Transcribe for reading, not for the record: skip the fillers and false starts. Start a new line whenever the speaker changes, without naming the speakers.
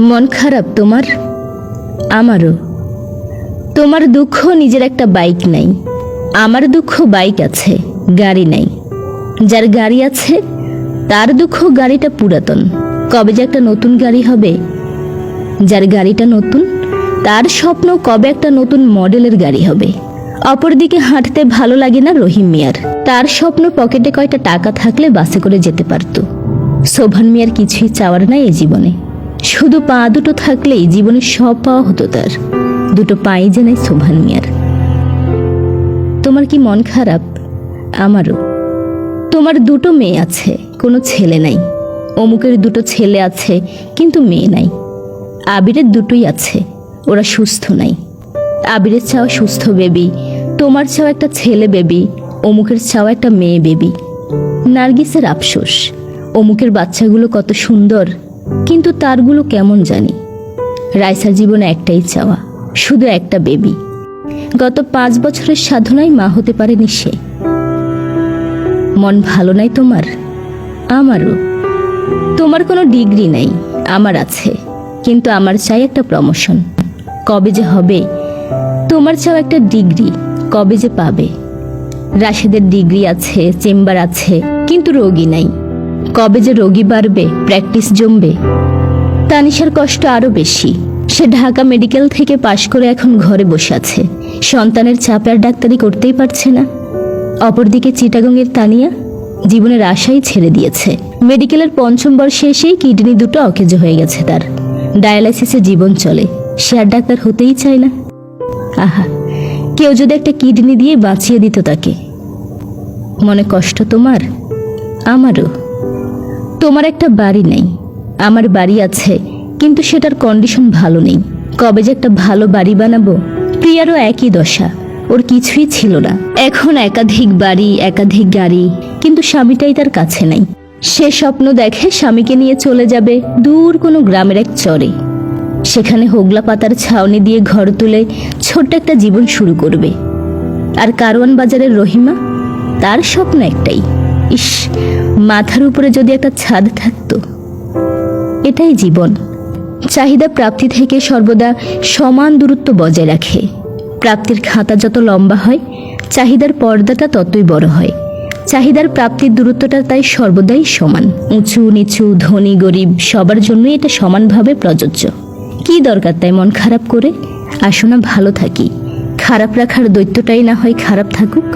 মন খারাপ তোমার? আমারও। তোমার দুঃখ নিজের একটা বাইক নাই, আমার দুঃখ বাইক আছে, গাড়ি নাই। যার গাড়ি আছে তার দুঃখ গাড়িটা পুরাতন, কবে যে একটা নতুন গাড়ি হবে। যার গাড়িটা নতুন তার স্বপ্ন কবে একটা নতুন মডেলের গাড়ি হবে। অপরদিকে হাঁটতে ভালো লাগে না রহিম মিয়ার, তার স্বপ্ন পকেটে কয়টা টাকা থাকলে বাসে করে যেতে পারত। শোভান মিয়ার কিছুই চাওয়ার নাই এ জীবনে, শুধু পা দুটো থাকলেই জীবনে সব পাওয়া হতো তার। দুটো পাই যে নাই শোভান মিয়ার। তোমার কি মন খারাপ? আমারও। তোমার দুটো মেয়ে আছে, কোনো ছেলে নাই। অমুকের দুটো ছেলে আছে কিন্তু মেয়ে নাই। আবিরের দুটোই আছে, ওরা সুস্থ নাই। আবিরের চাওয়া সুস্থ বেবি, তোমার চাওয়া একটা ছেলে বেবি, অমুকের চাওয়া একটা মেয়ে বেবি। নার্গিসের আফসোস, অমুকের বাচ্চাগুলো কত সুন্দর কিন্তু তারগুলো কেমন জানি। রাইসার জীবনে একটাই চাওয়া, শুধু একটা বেবি। গত 5 বছরের সাধনায় মা হতে পারেনি সে। মন ভালো নাই তোমার? আমারও। তোমার কোনো ডিগ্রি নাই, আমার আছে, কিন্তু আমার চাই একটা প্রমোশন। কবে যে হবে? তোমার চাও একটা ডিগ্রি, কবে যে পাবে? রাশেদের ডিগ্রি আছে, চেম্বার আছে, কিন্তু রোগী নাই। কবে যে রোগী বাড়বে, প্র্যাকটিস জমবে? তানিশার কষ্ট আরো বেশি। সে ঢাকা মেডিকেল থেকে পাশ করে এখন ঘরে বসে আছে, সন্তানের চাপে আর ডাক্তারি করতেই পারছে না। অপরদিকে চিটাগংয়ের তানিয়া জীবনের আশাই ছেড়ে দিয়েছে। মেডিকেলের 5ম বর্ষে এসেই কিডনি দুটো অকেজো হয়ে গেছে তার। ডায়ালাইসিসে জীবন চলে, সে আর ডাক্তার হতেই চায় না। আহা, কেউ যদি একটা কিডনি দিয়ে বাঁচিয়ে দিত তাকে। মনে কষ্ট তোমার? আমারও। তোমার একটা বাড়ি নেই, আমার বাড়ি আছে, কিন্তু সেটার কন্ডিশন ভালো নেই। কবে যে একটা ভালো বাড়ি বানাবো। প্রিয়ারও একই দশা, ওর কিছুই ছিল না। এখন একাধিক বাড়ি, একাধিক গাড়ি, কিন্তু স্বামীটাই তার কাছে নাই। সে স্বপ্ন দেখে স্বামীকে নিয়ে চলে যাবে দূর কোনো গ্রামের এক চরে। সেখানে হোগলা পাতার ছাউনি দিয়ে ঘর তুলে ছোট্ট একটা জীবন শুরু করবে। আর কারওয়ান বাজারের রহিমা, তার স্বপ্ন একটাই, ইস, মাথার উপরে যদি একটা ছাদ থাকতো। এটাই জীবন। চাহিদা প্রাপ্তি থেকে সর্বদা সমান দূরত্ব বজায় রাখে। প্রাপ্তির খাতা যত লম্বা হয়, চাহিদার পর্দাটা ততই বড় হয়। চাহিদার প্রাপ্তির দূরত্বটা তাই সর্বদাই সমান। উঁচু নিচু, ধনী গরিব সবার জন্যই এটা সমানভাবে প্রযোজ্য। কি দরকার তাই মন খারাপ করে? আসো না ভালো থাকি, খারাপ রাখার দৈত্যটাই না হয় খারাপ থাকুক।